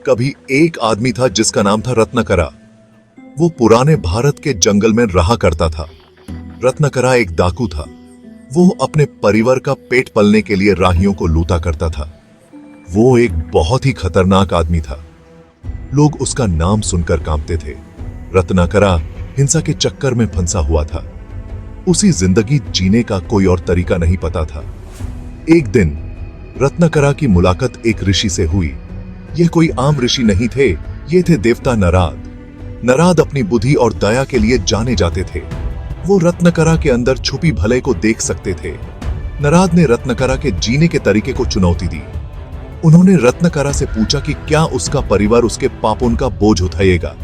कभी एक आदमी था जिसका नाम था रत्नाकरा। वो पुराने भारत के जंगल में रहा करता था। रत्नाकरा एक डाकू था। वो अपने परिवार का पेट पलने के लिए राहियों को लूटा करता था। वो एक बहुत ही खतरनाक आदमी था। लोग उसका नाम सुनकर कांपते थे। रत्नाकरा हिंसा के चक्कर में फंसा हुआ था। उसी जिंदगी जीने का कोई और तरीका नहीं पता था। एक दिन रत्नाकरा की मुलाकात एक ऋषि से हुई। यह कोई आम ऋषि नहीं थे, ये थे देवता नराद। नराद अपनी बुद्धि और दया के लिए जाने जाते थे। वो रत्नाकरा के अंदर छुपी भलाई को देख सकते थे। नराद ने रत्नाकरा के जीने के तरीके को चुनौती दी। उन्होंने रत्नाकरा से पूछा कि क्या उसका परिवार उसके पापों का बोझ उठाएगा।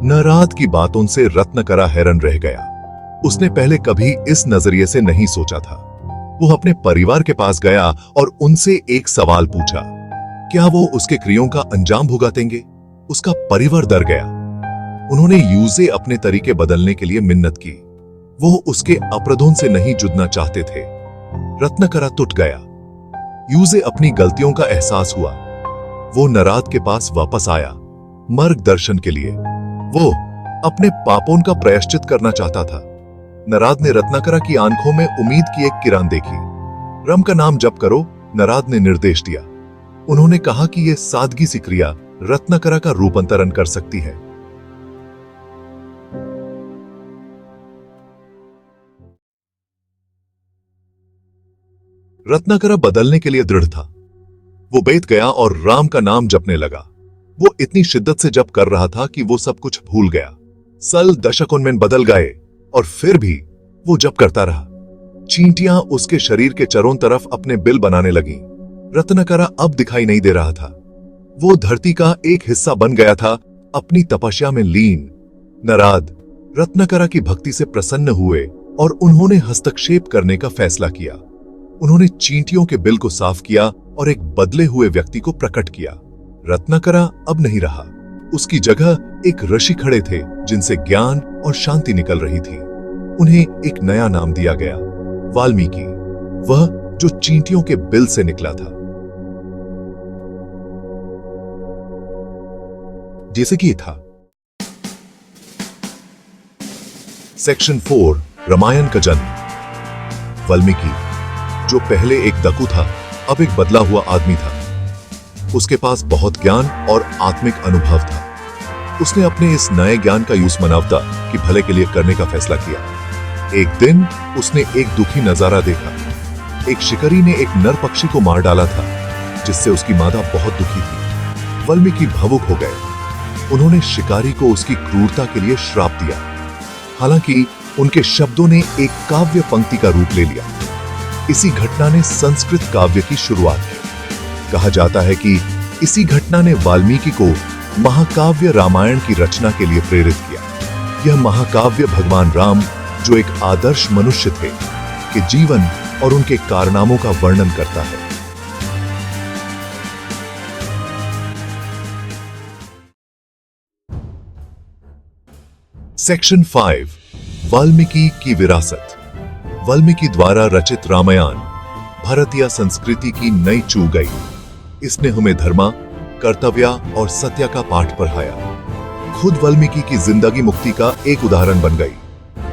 नराद की बातों से रत्नाकरा हैरान रह गया। उसने पहले कभी इस नजरिए से नहीं सोचा था। वो अपने परिवार के पास गया और उनसे एक सवाल पूछा, क्या वो उसके क्रियों का अंजाम भुगतेंगे? उसका परिवार डर गया। उन्होंने यूजे अपने तरीके बदलने के लिए मिन्नत की। वो उसके अपराधों से नहीं जुड़ना चाहते थे। रत्नाकरा टूट गया। यूजे अपनी गलतियों का एहसास हुआ। वो नराद के पास वापस आया, मार्गदर्शन के लिए। वो अपने पापों का प्रायश्चित करना चाहता था। नराद ने रत्नाकरा की आंखों में उम्मीद की एक किरण देखी। रम का नाम जप करो, नराद ने निर्देश दिया। उन्होंने कहा कि यह सादगी सी क्रिया रत्नाकरा का रूपांतरण कर सकती है। रत्नाकरा बदलने के लिए दृढ़ था। वो बैठ गया और राम का नाम जपने लगा। वो इतनी शिद्दत से जप कर रहा था कि वो सब कुछ भूल गया। साल दशकों में बदल गए और फिर भी वो जप करता रहा। चींटियां उसके शरीर के चारों तरफ अपने बिल बनाने लगी। रत्नाकरा अब दिखाई नहीं दे रहा था। वो धरती का एक हिस्सा बन गया था, अपनी तपस्या में लीन। नराद रत्नाकरा की भक्ति से प्रसन्न हुए और उन्होंने हस्तक्षेप करने का फैसला किया। उन्होंने चींटियों के बिल को साफ किया और एक बदले हुए व्यक्ति को प्रकट किया। रत्नाकरा अब नहीं रहा। उसकी जगह एक ऋषि खड़े थे जिनसे ज्ञान और शांति निकल रही थी। उन्हें एक नया नाम दिया गया, वाल्मीकि, वह जो चींटियों के बिल से निकला था। जैसे कि था। सेक्शन 4, रामायण का जन्म। वाल्मीकि, जो पहले एक डाकू था, अब एक बदला हुआ आदमी था। उसके पास बहुत ज्ञान और आत्मिक अनुभव था। उसने अपने इस नए ज्ञान का यूज मानवता की भले के लिए करने का फैसला किया। एक दिन उसने एक दुखी नजारा देखा। एक शिकारी ने एक नर पक्षी को मार डाला था, जिससे उसकी मादा बहुत दुखी थी। वाल्मीकि भावुक हो गए। उन्होंने शिकारी को उसकी क्रूरता के लिए श्राप दिया। हालांकि उनके शब्दों ने एक काव्य पंक्ति का रूप ले लिया। इसी घटना ने संस्कृत काव्य की शुरुआत की। कहा जाता है कि इसी घटना ने वाल्मीकि को महाकाव्य रामायण की रचना के लिए प्रेरित किया। यह महाकाव्य भगवान राम, जो एक आदर्श मनुष्य थे, के जीवन और उनके कारनामों का वर्णन करता है। सेक्शन 5, वाल्मीकि की विरासत। वाल्मीकि द्वारा रचित रामायण भारतीय संस्कृति की नई छू गई। इसने हमें धर्म, कर्तव्य और सत्य का पाठ पढ़ाया। खुद वाल्मीकि की जिंदगी मुक्ति का एक उदाहरण बन गई।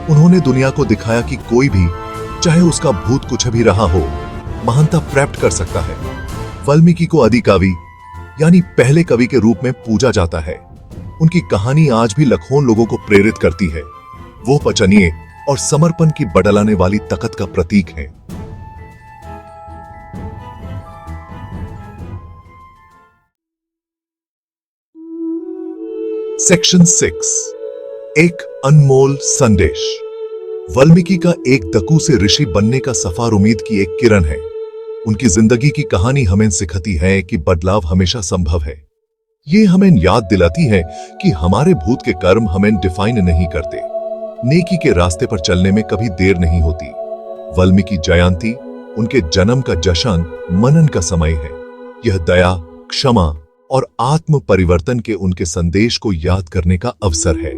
उन्होंने दुनिया को दिखाया कि कोई भी, चाहे उसका भूत कुछ भी रहा हो, महानता प्राप्त कर सकता है। वाल्मीकि को आदि कवि यानी पहले कवि के रूप में पूजा जाता है। उनकी कहानी आज भी लाखों लोगों को प्रेरित करती है। वो पचनीय और समर्पण की बदलाने वाली ताकत का प्रतीक है। सेक्शन 6, एक अनमोल संदेश। वाल्मीकि का एक डाकू से ऋषि बनने का सफर उम्मीद की एक किरण है। उनकी जिंदगी की कहानी हमें सिखाती है कि बदलाव हमेशा संभव है। ये हमें याद दिलाती है कि हमारे भूत के कर्म हमें डिफाइन नहीं करते। नेकी के रास्ते पर चलने में कभी देर नहीं होती। वाल्मीकि जयंती उनके जन्म का जश्न मनन का समय है। यह दया, क्षमा और आत्म परिवर्तन के उनके संदेश को याद करने का अवसर है।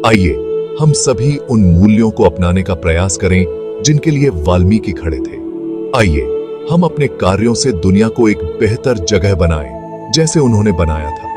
आइए हम सभी उन मूल्यों को अपनाने का प्रयास करें जिनके लिए वाल्मीकि खड़े थे। आइए हम अपने कार्यों से दुनिया को एक बेहतर जगह बनाएं, जैसे उन्होंने बनाया था।